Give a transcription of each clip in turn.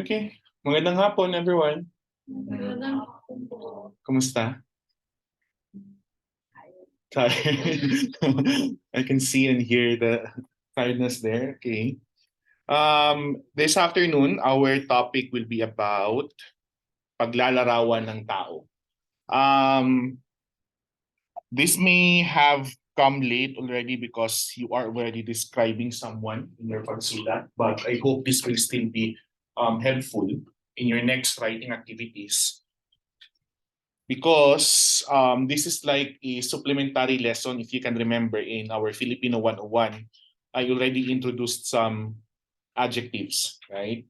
Okay. Magandang hapon, everyone. Magandang hapon po. Kumusta? Tired. I can see and hear the tiredness there. Okay. This afternoon, our topic will be about paglalarawan ng tao. This may have come late already because you are already describing someone in your pagsulat, but I hope this will still be helpful in your next writing activities. Because this is like a supplementary lesson, if you can remember, in our Filipino 101, I already introduced some adjectives, right?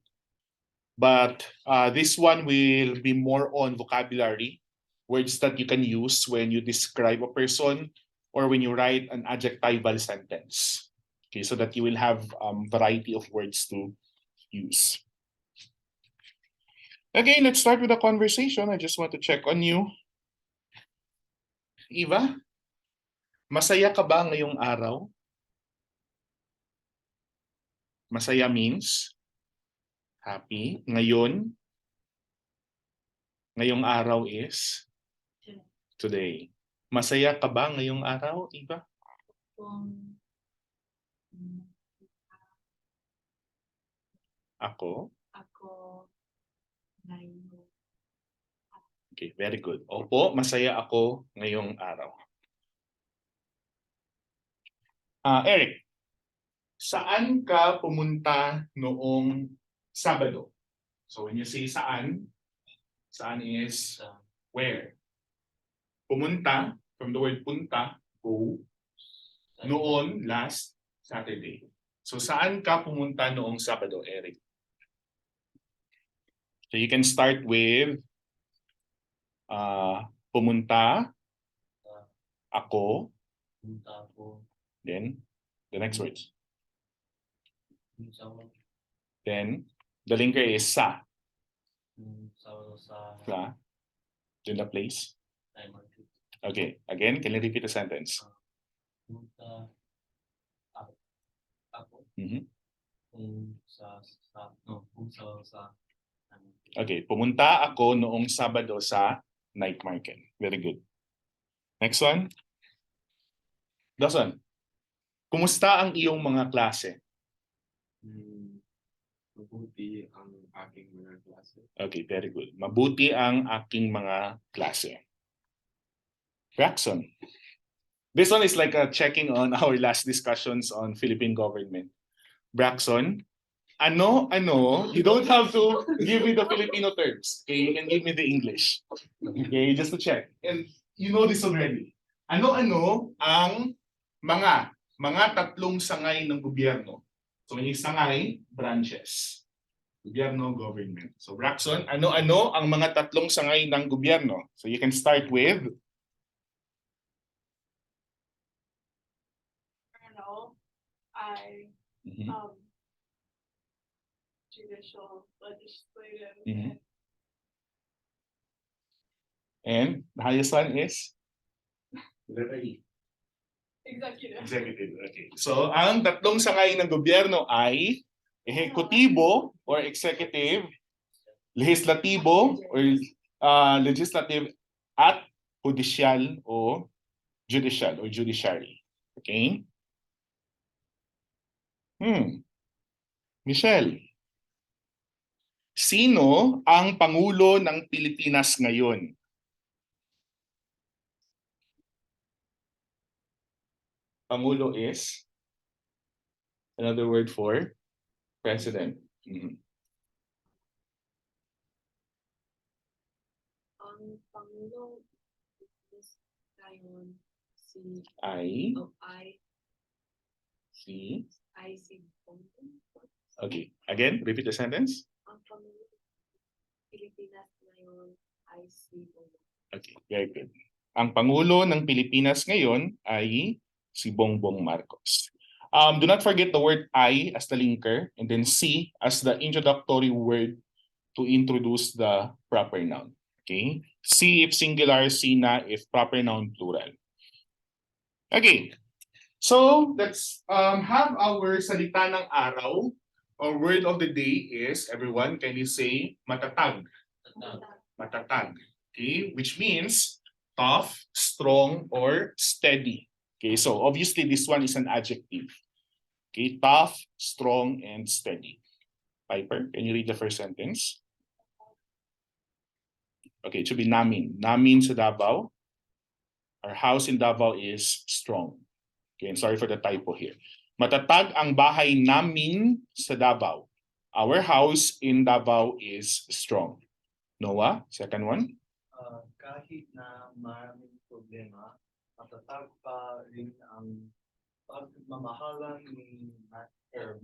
But this one will be more on vocabulary, words that you can use when you describe a person or when you write an adjectival sentence. Okay, so that you will have variety of words to use. Okay, let's start with the conversation. I just want to check on you. Eva, masaya ka ba ngayong araw? Masaya means happy. Ngayong araw is today. Masaya ka ba ngayong araw, Eva? Ako? Ngayon. Okay, very good. Opo, masaya ako ngayong araw. Eric, saan ka pumunta noong Sabado? So when you say saan is where? Pumunta, from the word punta, go. Noon, last Saturday. So saan ka pumunta noong Sabado, Eric? So you can start with pumunta, ako, Punta ako then the next words. sa Then the linker is sa. sa Then the place. time market. Okay, again, can you repeat the sentence? Punta ako Mhm. kung sa Okay, pumunta ako noong Sabado sa night market. Very good. Next one. Dawson, kumusta ang iyong mga klase? mabuti ang aking mga klase. Okay, very good. Mabuti ang aking mga klase. Jackson. This one is like a checking on our last discussions on Philippine government. Braxton, ano, you don't have to give me the Filipino terms. Okay, you can give me the English. Okay, just to check. And you know this already. Ano ang mga tatlong sangay ng gobyerno? So when you sangay, branches. Gobyerno, government. So Braxton, ano ang mga tatlong sangay ng gobyerno? So you can start with Judicial, legislative, and the highest one is executive. executive. Okay. So ang tatlong sangay ng gobyerno ay ehekutibo or executive, legislatibo or legislative, at judicial o judiciary. Okay? Michelle, sino ang Pangulo ng Pilipinas ngayon? Pangulo is another word for president. Ang Pangulo is ngayon si Bongbong. Okay. Again, repeat the sentence. Ang Pangulo ng Pilipinas ngayon ay si Bongbong. Okay, very good. Ang Pangulo ng Pilipinas ngayon ay si Bongbong Marcos. Do not forget the word I as the linker and then C as the introductory word to introduce the proper noun. Okay? C if singular, C na if proper noun plural. Okay. So let's have our salita ng araw Our word of the day is, everyone, can you say matatag? Matatag. Okay, which means tough, strong, or steady. Okay, so obviously this one is an adjective. Okay, tough, strong, and steady. Piper, can you read the first sentence? Okay, it should be namin. Namin sa Davao. Our house in Davao is strong. Okay, I'm sorry for the typo here. Matatag ang bahay namin sa Davao. Our house in Davao is strong. Noah, second one. Kahit na maraming problema, matatag pa rin ang pagmamahalan ni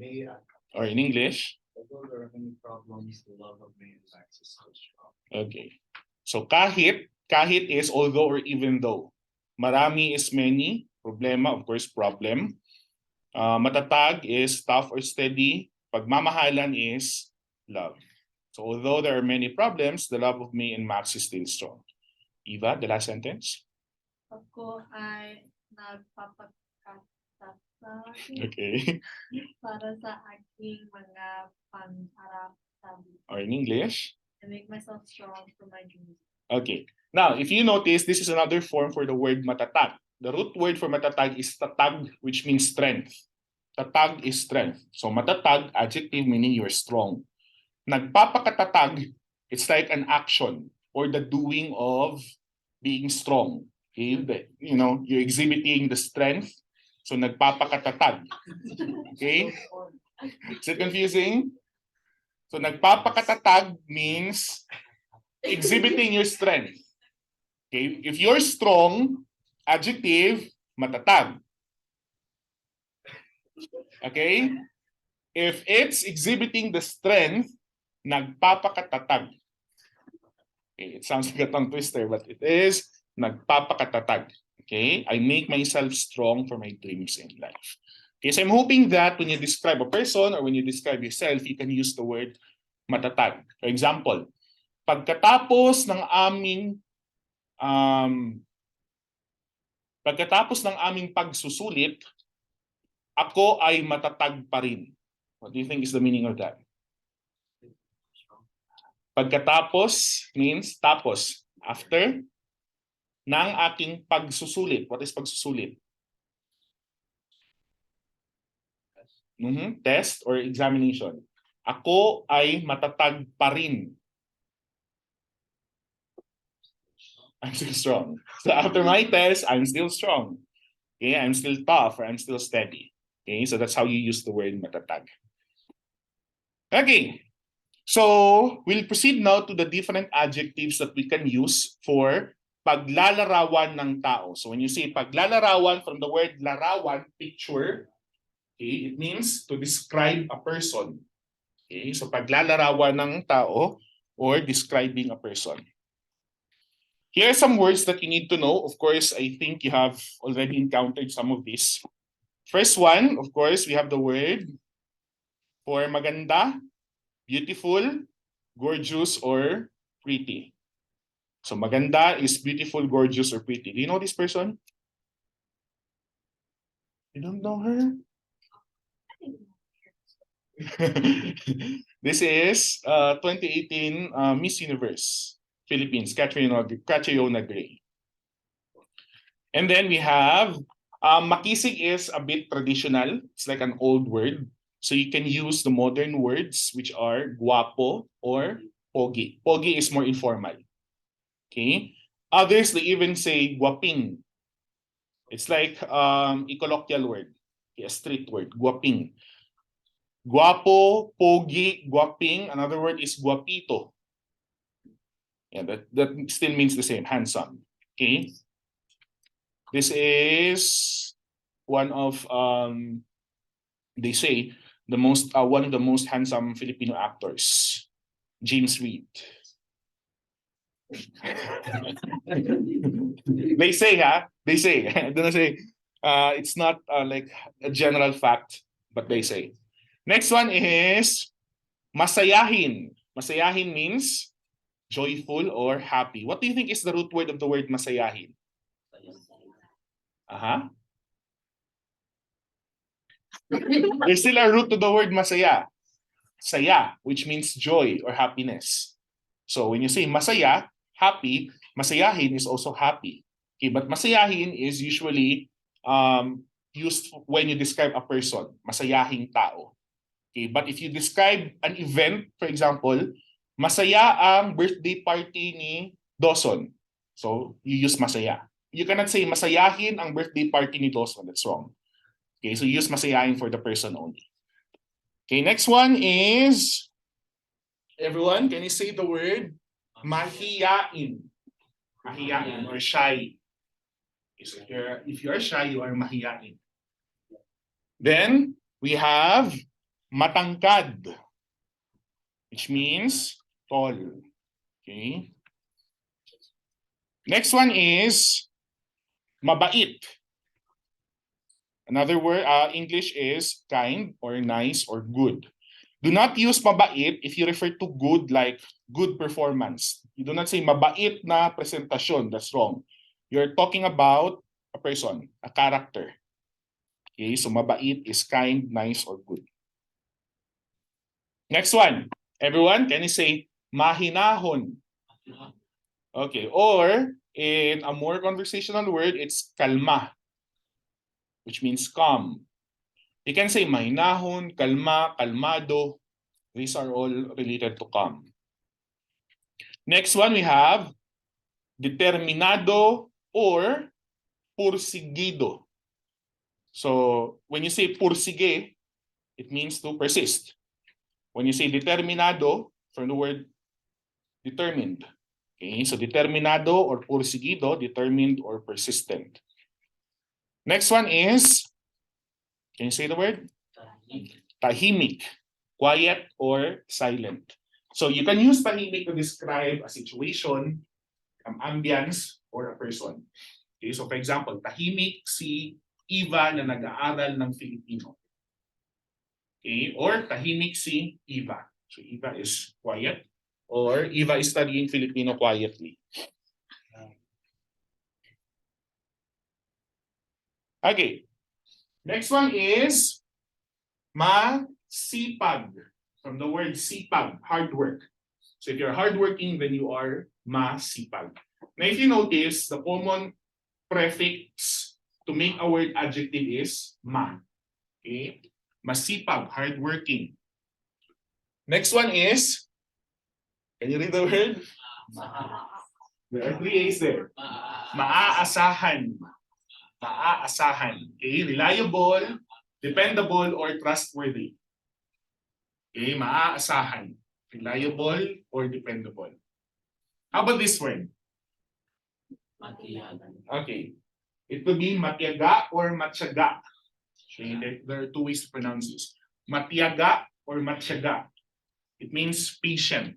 May at Or in English. although there are many problems, the love of May and Max is so strong. Okay. So kahit is although or even though. Marami is many. Problema, of course, problem. Matatag is tough or steady. Pagmamahalan is love. So although there are many problems, the love of me and Max is still strong. Eva, the last sentence. Ako ay nagpapakatatag Okay. para sa aking mga pangarap sa buhay. Or in English. I make myself strong for my dreams. Okay. Now, if you notice, this is another form for the word matatag. The root word for matatag is tatag, which means strength. Tatag is strength. So matatag, adjective meaning you're strong. Nagpapakatatag, it's like an action or the doing of being strong. Okay? You know, you're exhibiting the strength. So nagpapakatatag. Okay? Is it confusing? So nagpapakatatag means exhibiting your strength. Okay? If you're strong, adjective, matatag. Okay? If it's exhibiting the strength, nagpapakatatag. Okay, it sounds like a tongue twister, but it is nagpapakatatag. Okay? I make myself strong for my dreams in life. Okay, so I'm hoping that when you describe a person or when you describe yourself, you can use the word matatag. For example, pagkatapos ng aming pagsusulit, ako ay matatag pa rin. What do you think is the meaning of that? Pagkatapos means tapos. After ng aking pagsusulit. What is pagsusulit? Test or examination. Ako ay matatag pa rin. I'm still strong. So after my test, I'm still strong. Okay, I'm still tough or I'm still steady. Okay, so that's how you use the word matatag. Okay, so we'll proceed now to the different adjectives that we can use for paglalarawan ng tao. So when you say paglalarawan, from the word larawan, picture, okay, it means to describe a person. Okay, so paglalarawan ng tao or describing a person. Here are some words that you need to know. Of course, I think you have already encountered some of these. First one, of course, we have the word for maganda, beautiful, gorgeous, or pretty. So maganda is beautiful, gorgeous, or pretty. Do you know this person? You don't know her? This is 2018 Miss Universe Philippines, Catriona Gray. And then we have makisig is a bit traditional. It's like an old word. So you can use the modern words which are guapo or pogi. Pogi is more informal. Okay. Others, they even say guaping. It's like a colloquial word, a street word, guaping. Guapo, pogi, guaping. Another word is guapito. Yeah, that still means the same, handsome. Okay. This is one of they say one of the most handsome Filipino actors, James Reid. They say, they say. I don't say. It's not like a general fact, but they say. Next one is masayahin. Masayahin means joyful or happy. What do you think is the root word of the word masayahin? There's still a root to the word masaya. saya, which means joy or happiness. So when you say masaya, happy, masayahin is also happy. Okay, but masayahin is usually used when you describe a person, masayahing tao. Okay, but if you describe an event, for example, masaya ang birthday party ni Dawson. So you use masaya. You cannot say masayahin ang birthday party ni Dawson. That's wrong. Okay, so you use masayahin for the person only. Okay, next one is, everyone, can you say the word mahiyain? Mahiyain or shy. So if you're shy, you are mahiyain. Then we have matangkad, which means tall. Okay. Next one is mabait. Another word, English is kind or nice or good. Do not use mabait if you refer to good like good performance. You do not say mabait na presentasyon. That's wrong. You're talking about a person, a character. Okay, so mabait is kind, nice, or good. Next one. Everyone, can you say mahinahon? Okay, or in a more conversational word, it's kalma, which means calm. You can say mahinahon, kalma, kalmado. These are all related to calm. Next one, we have determinado or pursigido. So when you say pursige, it means to persist. When you say determinado, from the word determined. Okay, so determinado or pursigido, determined or persistent. Next one is, can you say the word? Tahimik, quiet or silent. So you can use tahimik to describe a situation, an ambience, or a person. Okay, so for example, tahimik si Eva na nag-aaral ng Filipino. Okay, or tahimik si Eva. So Eva is quiet, or Eva is studying Filipino quietly. Okay, next one is masipag. From the word sipag, hard work. So if you're hardworking, then you are masipag. Now if you notice, the common prefix to make a word adjective is ma. Okay, masipag, hardworking. Next one is, can you read the word? There are three A's there. Maaasahan. Maaasahan. Okay, reliable, dependable, or trustworthy. Okay, maaasahan. Reliable or dependable. How about this word? Okay. It could be matiyaga or matyaga. Okay, there are two ways to pronounce this. Matiyaga or matyaga. It means patient.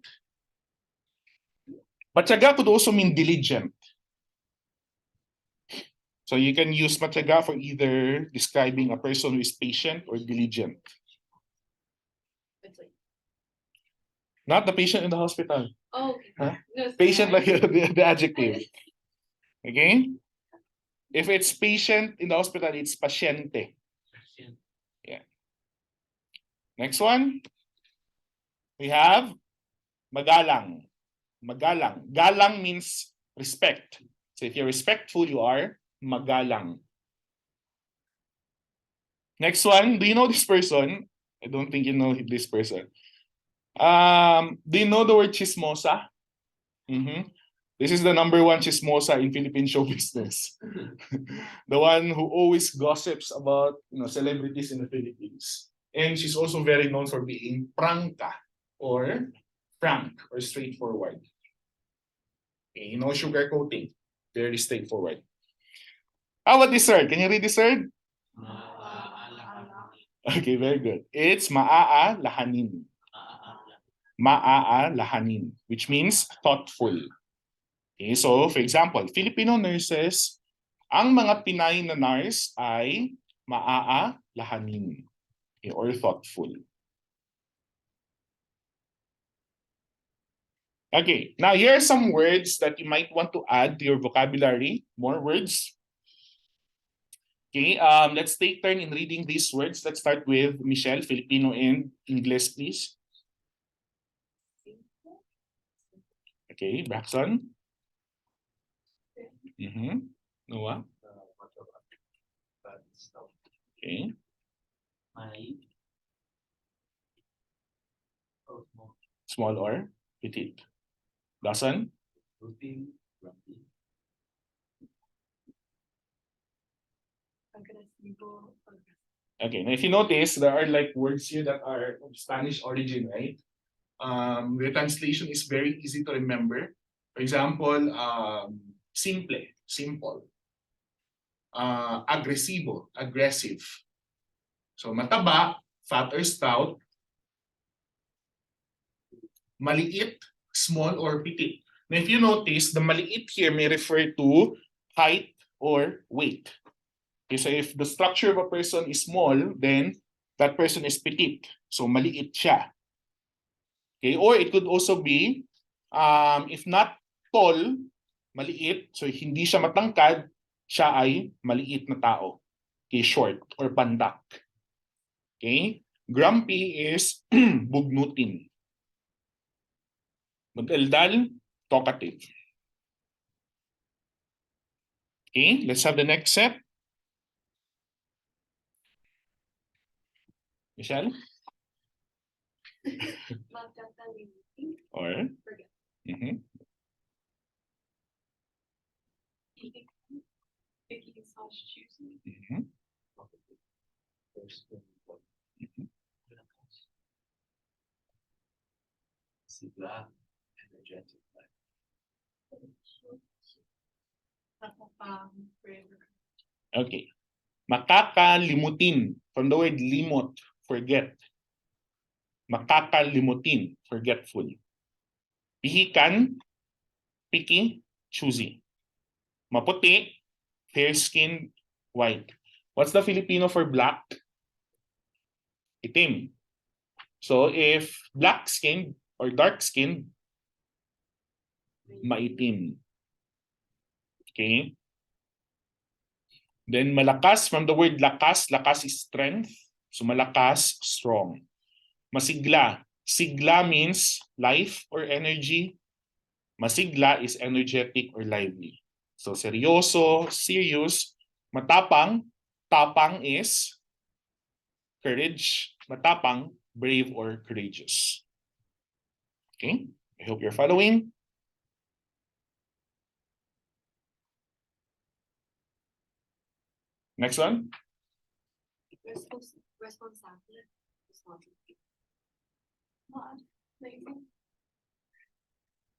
Matyaga could also mean diligent. So you can use matyaga for either describing a person who is patient or diligent. Not the patient in the hospital. Oh, okay. Huh? No, Patient like sorry. the adjective. Okay? If it's patient in the hospital, it's pasyente. Yeah. Next one. We have magalang. Magalang. Galang means respect. So if you're respectful, you are magalang. Next one. Do you know this person? I don't think you know this person. Do you know the word chismosa? This is the number one chismosa in Philippine show business. The one who always gossips about celebrities in the Philippines. And she's also very known for being prangka or frank or straightforward. Okay, no sugarcoating. Very straightforward. How about this word? Can you read this word? Okay, very good. It's maaalahanin. Maaalahanin, which means thoughtful. Okay, so for example, Filipino nurses, ang mga Pinay na nurse ay maaalahanin, okay, or thoughtful. Okay, now here are some words that you might want to add to your vocabulary. More words. Okay, let's take turn in reading these words. Let's start with Michelle, Filipino and English, please. Okay, Braxton? Noah? But stuff. Okay. Naive. Oh, small. Small or petite? Dawson? Routine. Grumpy. Agresivo. Okay, now if you notice, there are like words here that are of Spanish origin, right? The translation is very easy to remember. For example, simple. Agresivo, aggressive. So mataba, fat or stout. Maliit, small or petite. Now if you notice, the maliit here may refer to height or weight. Okay, so if the structure of a person is small, then that person is petite. So maliit siya. Okay, or it could also be, if not tall, maliit, so hindi siya matangkad, siya ay maliit na tao. Okay, short or pandak. Okay, grumpy is bugnutin. Mag-aldal, talkative. Okay, let's have the next set. Michelle? Magkakalimutin. Or? Forget. Picking slash choosing. First thing. Sigla. Energetic. Forever. Okay. Makakalimutin. From the word limot, forget. Makakalimutin, forgetful. Pihikan, picky, choosy. Maputi, fair-skinned, white. What's the Filipino for black? Itim. So if black-skinned or dark-skinned, maitim. Okay? Then malakas, from the word lakas, lakas is strength. So malakas, strong. Masigla. Sigla means life or energy. Masigla is energetic or lively. So seryoso, serious. Matapang, tapang is courage. Matapang, brave or courageous. Okay, I hope you're following. Next one. Responsable. Not lazy.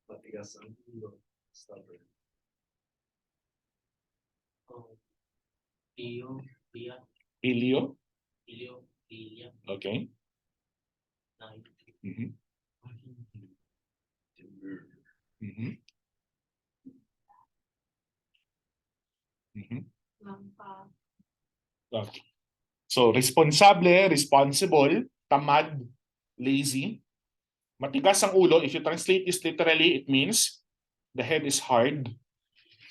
Matigas ang ulo. Stubborn. Oh. Iyo. Iya. Ilio. Ilio. Iya. Okay. Nine. Mhm. Timber. Mhm. Mhm. Lampa. Okay. So responsable, responsible, tamad, lazy. Matigas ang ulo. If you translate this literally, it means the head is hard.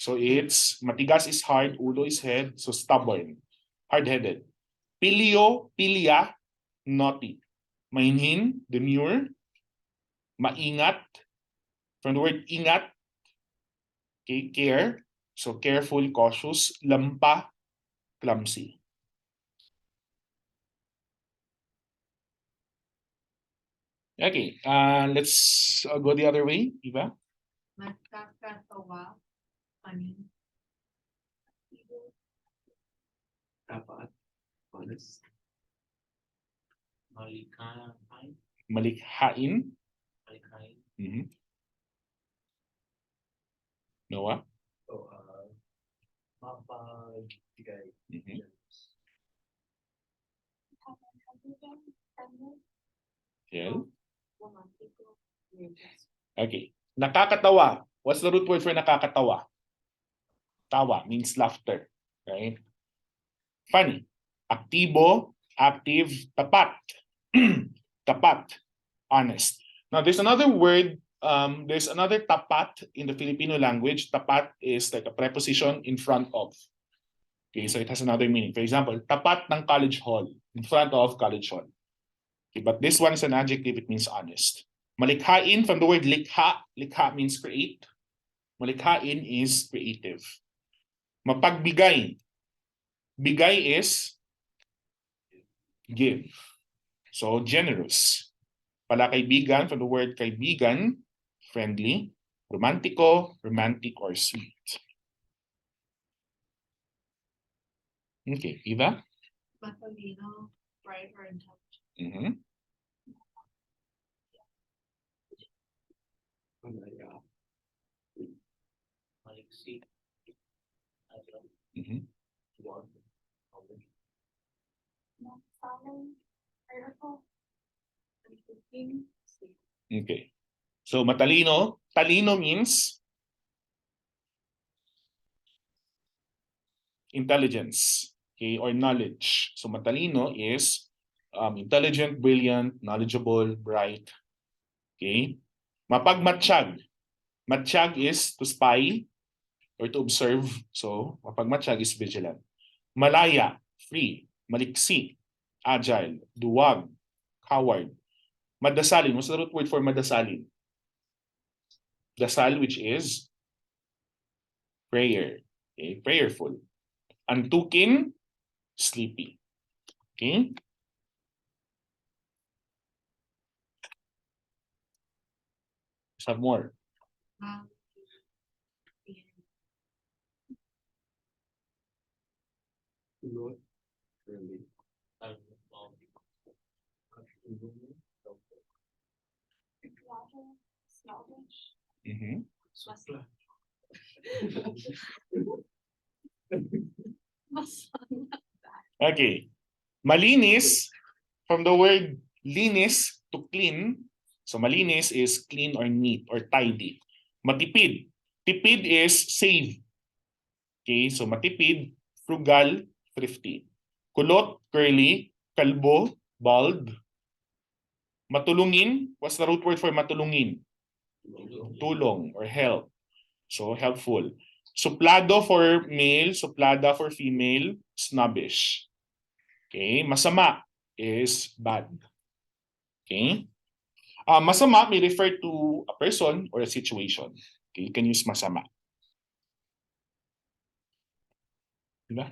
So it's matigas is hard, ulo is head, so stubborn, hard-headed. Pilio, pilia, naughty. Mainhin, demure. Maingat, from the word ingat, okay, care. So careful, cautious. Lampa, clumsy. Okay, let's go the other way, Eva. Magkakatawa. Funny. Dapat. Honest. Malikhain. Malikhain. Malikhain. Noah. So, mapagbigay. Kiel. Romántico. Okay. Nakakatawa. What's the root word for nakakatawa? Tawa means laughter. Right? Funny. Aktibo, active, tapat. Tapat, honest. Now there's another word, there's another tapat in the Filipino language. Tapat is like a preposition in front of. Okay, so it has another meaning. For example, tapat ng college hall, in front of college hall. Okay, but this one is an adjective, it means honest. Malikhain from the word likha. Likha means create. Malikhain is creative. Mapagbigay. Bigay is give. So generous. Palakaibigan from the word kaibigan, friendly. Romantiko, romantic or sweet. Okay, Eva? Matalino, bright or intelligent. Mhm. Maliksi. Mhm. Matalino, prayerful, and thinking, sleep. Okay. So matalino, talino means intelligence, okay, or knowledge. So matalino is intelligent, brilliant, knowledgeable, bright. Okay. Mapagmatsyag. Matsyag is to spy or to observe. So mapagmatsyag is vigilant. Malaya, free. Maliksi, agile. Duwag, coward. Madasalin. What's the root word for madasalin? Dasal, which is prayer. Okay, prayerful. Antukin, sleepy. Okay? Let's have more. Um, Tulot. Really. Selfish. Mhm. Sopla. Okay. Malinis, from the word linis, to clean. So malinis is clean or neat or tidy. Matipid. Tipid is save. Okay, so matipid, frugal, thrifty. Kulot, curly. Kalbo, bald. Matulungin, what's the root word for matulungin? Tulong or help. So helpful. Suplado for male, suplada for female, snobbish. Okay, masama is bad. Okay? Masama may refer to a person or a situation. Okay, you can use masama. Diba?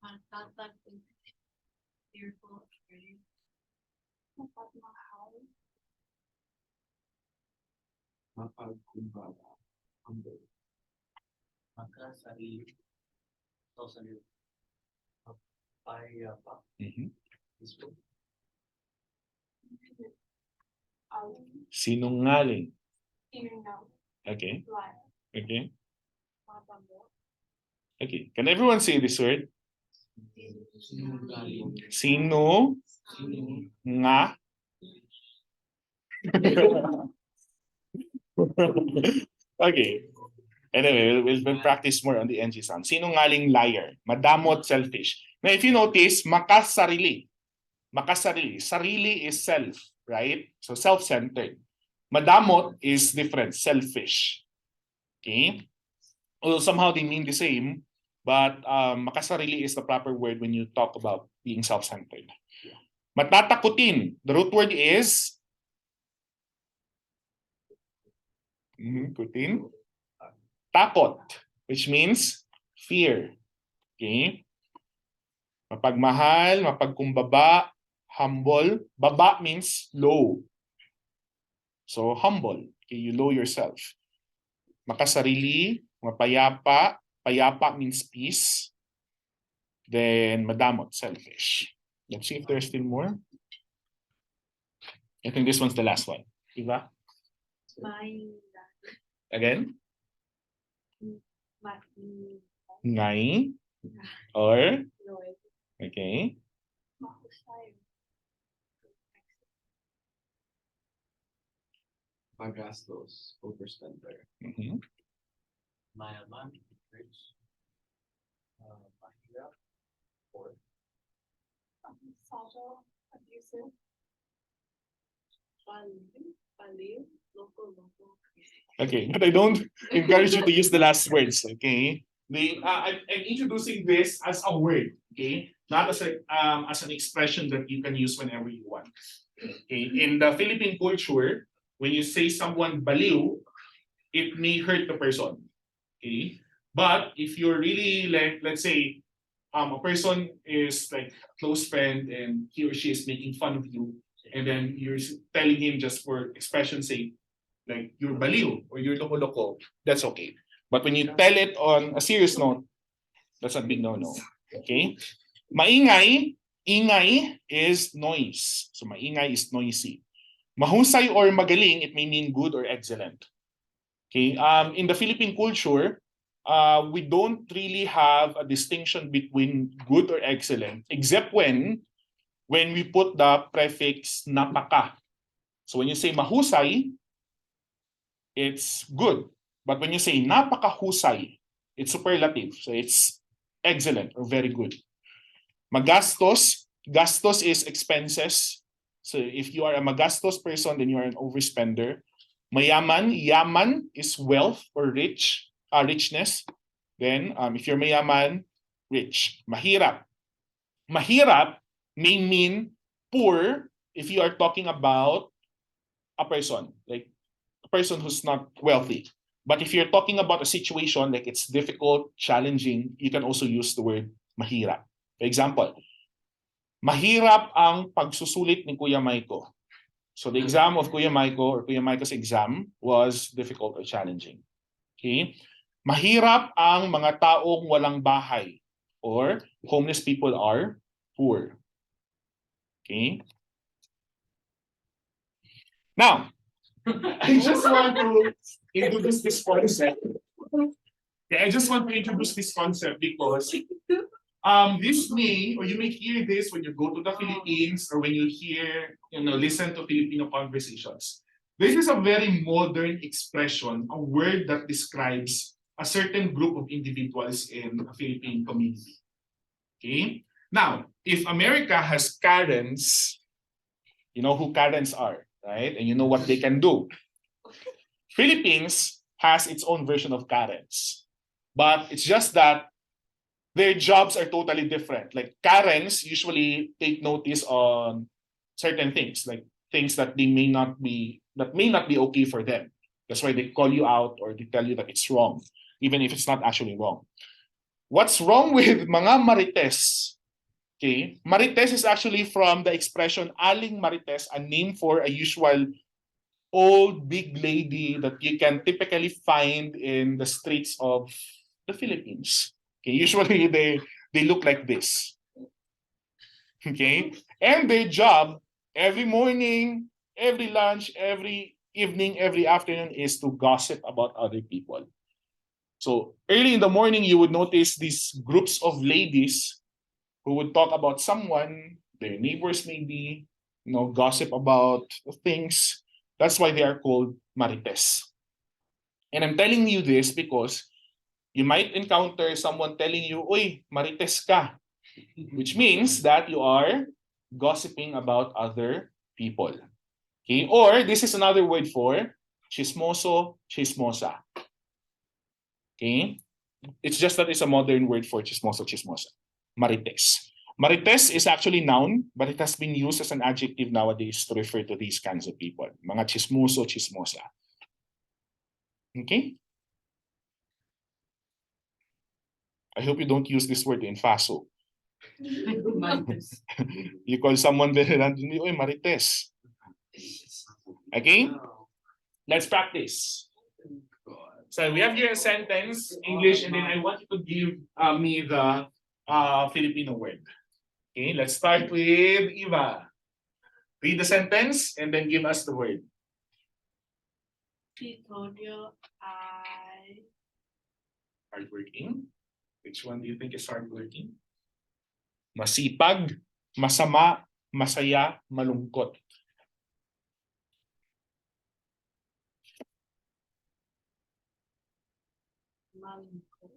Matatag, fearful, afraid. Mapagmahal. Mapagkumbaba. Humble. Magkasarili. Sarili. Mapayapa. Mhm. Peaceful. Sinungaling. Tirinaw. Okay, Liar. okay, Matambo. okay. Can everyone say this word? Sinungaling. Sino nga. Okay. Anyway, we'll practice more on the NG sound. Sinungaling, liar. Madamot, selfish. Now, if you notice, makasarili. Makasarili. Sarili is self, right? So self-centered. Madamot is different, selfish. Okay? Although somehow they mean the same, but makasarili is the proper word when you talk about being self-centered. Matatakutin. The root word is kutin. Takot, which means fear. Okay? Mapagmahal, mapagkumbaba, humble. Baba means low. So humble. Okay, you low yourself. Makasarili, mapayapa. Payapa means peace. Then madamot, selfish. Let's see if there's still more. I think this one's the last one. Diba? Again? Ngay or okay. Magastos. Overspender. Mhm. Mayaman. Rich. Mahirap. Poor. Subtle, abusive. Baliw, local. Okay, but I don't encourage you to use the last words. Okay, I'm introducing this as a word. Okay, not as an expression that you can use whenever you want. Okay? In the Philippine culture, when you say someone baliw, it may hurt the person. Okay? But if you're really like, let's say, a person is like a close friend and he or she is making fun of you, and then you're telling him just for expression's sake, like you're baliw or you're loko-loko, that's okay. But when you tell it on a serious note, that's a big no-no. Okay? Maingay, ingay is noise. So maingay is noisy. Mahusay or magaling, it may mean good or excellent. Okay? In the Philippine culture, we don't really have a distinction between good or excellent, except when we put the prefix napaka. So when you say mahusay, it's good. But when you say napakahusay, it's superlative. So it's excellent or very good. Magastos, gastos is expenses. So if you are a magastos person, then you are an overspender. Mayaman, yaman is wealth or richness. Then if you're mayaman, rich. Mahirap. Mahirap may mean poor if you are talking about a person, like a person who's not wealthy. But if you're talking about a situation like it's difficult, challenging, you can also use the word mahirap. For example, mahirap ang pagsusulit ni Kuya Maiko. So the exam of Kuya Maiko or Kuya Maiko's exam was difficult or challenging. Okay? Mahirap ang mga taong walang bahay or homeless people are poor. Okay? Now, I just want to introduce this concept. Okay, I just want to introduce this concept because this may, or you may hear this when you go to the Philippines or when you hear, listen to Filipino conversations. This is a very modern expression, a word that describes a certain group of individuals in a Philippine community. Okay? Now, if America has Karens, you know who Karens are, right? And you know what they can do. Philippines has its own version of Karens. But it's just that their jobs are totally different. Like Karens usually take notice on certain things, like things that may not be okay for them. That's why they call you out or they tell you that it's wrong, even if it's not actually wrong. What's wrong with mga marites? Okay, marites is actually from the expression aling marites, a name for a usual old big lady that you can typically find in the streets of the Philippines. Okay, usually they look like this. Okay, and their job every morning, every lunch, every evening, every afternoon is to gossip about other people. So early in the morning, you would notice these groups of ladies who would talk about someone, their neighbors maybe, gossip about things. That's why they are called marites. And I'm telling you this because you might encounter someone telling you, "Uy, marites ka," which means that you are gossiping about other people. Okay? Or this is another word for chismoso, chismosa. Okay? It's just that it's a modern word for chismoso, chismosa. Marites. Marites is actually noun, but it has been used as an adjective nowadays to refer to these kinds of people. Mga chismoso, chismosa. Okay? I hope you don't use this word in faso. You call someone very randomly, "Oy, marites." Okay? Let's practice. So we have here a sentence, English, and then I want you to give me the Filipino word. Okay, let's start with Eva. Read the sentence and then give us the word. Si Tonyo ay Hardworking. Which one do you think is hardworking? Masipag, masama, masaya, malungkot. malungkot.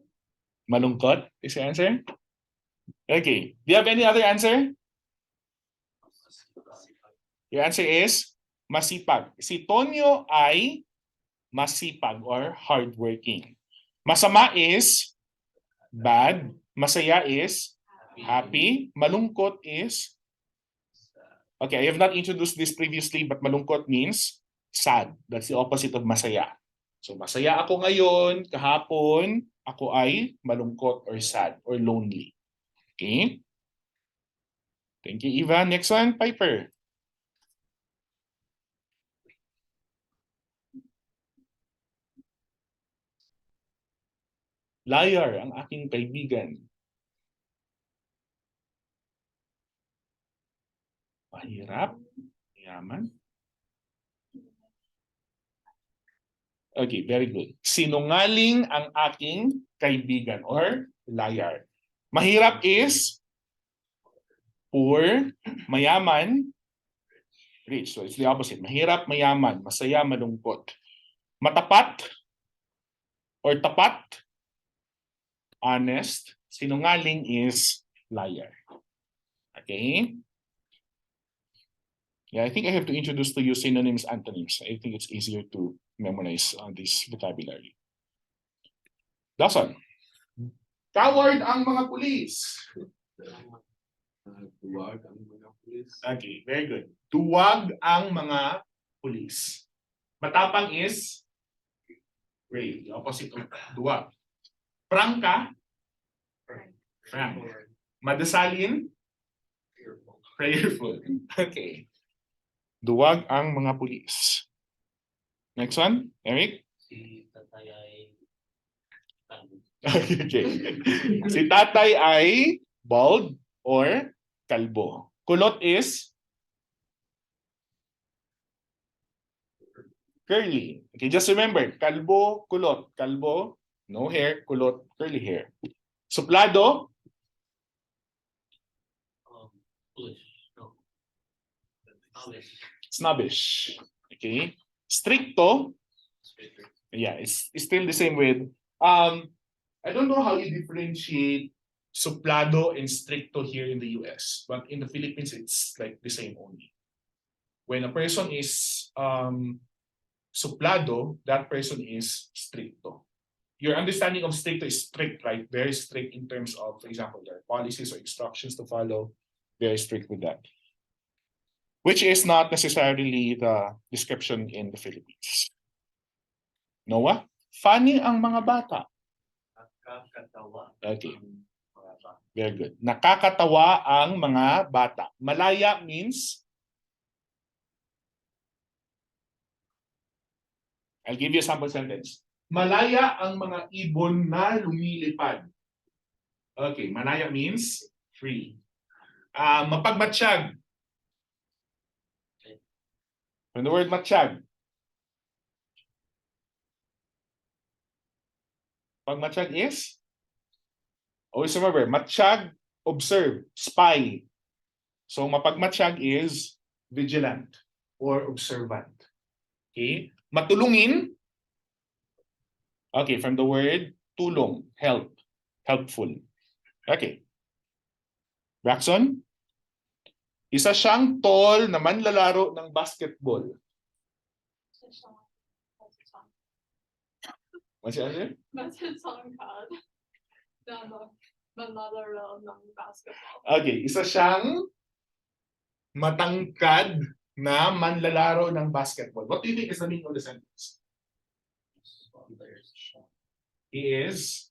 Malungkot is the answer? Okay. Do you have any other answer? Your answer is masipag. Si Tonyo ay masipag or hardworking. Masama is bad. Masaya is happy. Malungkot is Okay, I have not introduced this previously, but malungkot means sad. That's the opposite of masaya. So masaya ako ngayon, kahapon, ako ay malungkot or sad or lonely. Okay? Thank you, Eva. Next one, Piper. Liar, ang aking kaibigan. Mahirap. Yaman. Okay, very good. Sinungaling ang aking kaibigan or liar. Mahirap is poor, mayaman, rich. So it's the opposite. Mahirap, mayaman, masaya, malungkot. Matapat or tapat, honest. Sinungaling is liar. Okay? Yeah, I think I have to introduce to you synonyms, antonyms. I think it's easier to memorize this vocabulary. Dawson. Coward ang mga pulis. Duwag ang mga pulis. Okay, very good. Duwag ang mga pulis. Matapang is brave, the opposite of duwag. Prangka, frank. Madasalin, Fearful. prayerful. Okay. Duwag ang mga pulis. Next one, Eric. Si tatay ay Okay. Si tatay ay bald or kalbo. Kulot is curly. Okay, just remember, kalbo, kulot. Kalbo, no hair, kulot, curly hair. Suplado, foolish. No. Foolish. snobbish. Okay. Stricto, Straighter. yeah, it's still the same with I don't know how you differentiate suplado and stricto here in the US, but in the Philippines it's like the same only. When a person is suplado, that person is stricto. Your understanding of stricto is strict, right? Very strict in terms of, for example, their policies or instructions to follow. Very strict with that. Which is not necessarily the description in the Philippines. Noah? Funny ang mga bata. Nakakatawa. Okay. ang mga bata. Very good. Nakakatawa ang mga bata. Malaya means, I'll give you a sample sentence. Malaya ang mga ibon na lumilipad. Okay, malaya means free. Mapagmatsyag. From the word matsyag. Pagmatsyag is? Always remember, matsyag, observe, spy. So mapagmatsyag is vigilant or observant. Okay? Matulungin. Okay, from the word tulong, help, helpful. Okay. Braxton? Isa siyang tall na manlalaro ng basketball. What's the answer? Manlalaro ng basketball. Okay, isa siyang matangkad na manlalaro ng basketball. What do you think is the meaning of the sentence? He is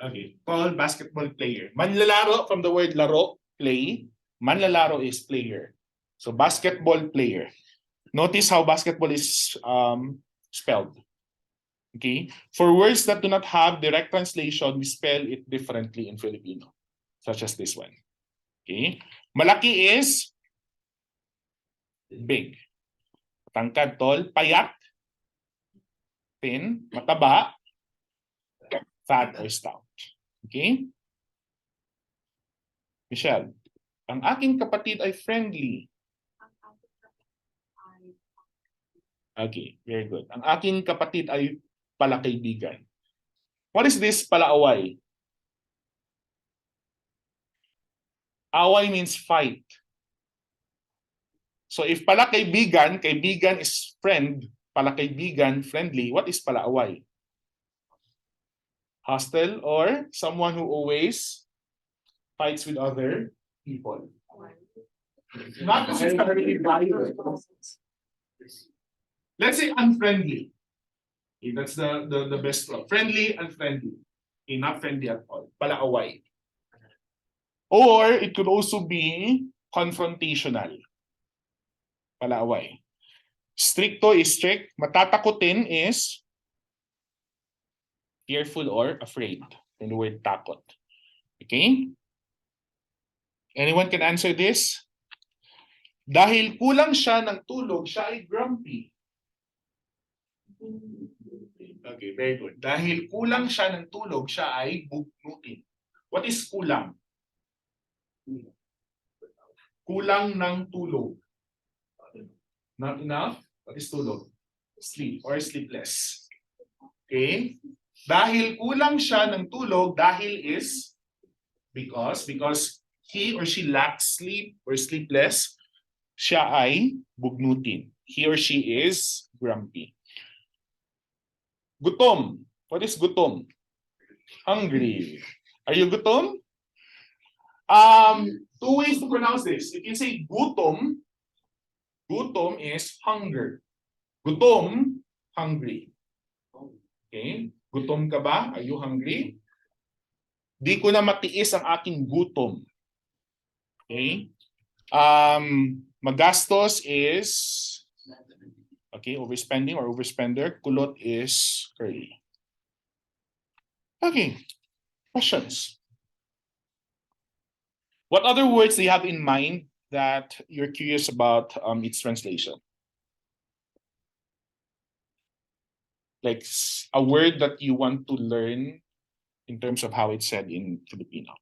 okay, tall basketball player. Manlalaro from the word laro, play. Manlalaro is player. So basketball player. Notice how basketball is spelled. Okay? For words that do not have direct translation, we spell it differently in Filipino, such as this one. Okay? Malaki is big. Tangkad, tall, payat, thin, mataba, fat or stout. Okay? Michelle, ang aking kapatid ay friendly. Ang aking kapatid ay Okay, very good. Ang aking kapatid ay palakaibigan. What is this palaaway? Away means fight. So if palakaibigan, kaibigan is friend, palakaibigan, friendly, what is palaaway? Hostile or someone who always fights with other people. Not necessarily violent. Let's say unfriendly. Okay, that's the best one. Friendly, unfriendly. Okay, not friendly at all. Palaaway. Or it could also be confrontational. Palaaway. Stricto is strict. Matatakotin is fearful or afraid. From the word takot. Okay? Anyone can answer this? Dahil kulang siya ng tulog, siya ay grumpy. Okay, very good. Dahil kulang siya ng tulog, siya ay bugnutin. What is kulang? Kulang ng tulog. Not enough? What is tulog? Sleep or sleepless. Okay? Dahil kulang siya ng tulog, dahil is because he or she lacks sleep or sleepless, siya ay bugnutin. He or she is grumpy. Gutom. What is gutom? Hungry. Are you gutom? Two ways to pronounce this. If you say gutom, gutom is hunger. Gutom, hungry. Okay? Gutom ka ba? Are you hungry? Di ko na matiis ang aking gutom. Okay? Magastos is okay, overspending or overspender. Kulot is curly. Okay. Questions? What other words do you have in mind that you're curious about its translation? Like a word that you want to learn in terms of how it's said in Filipino.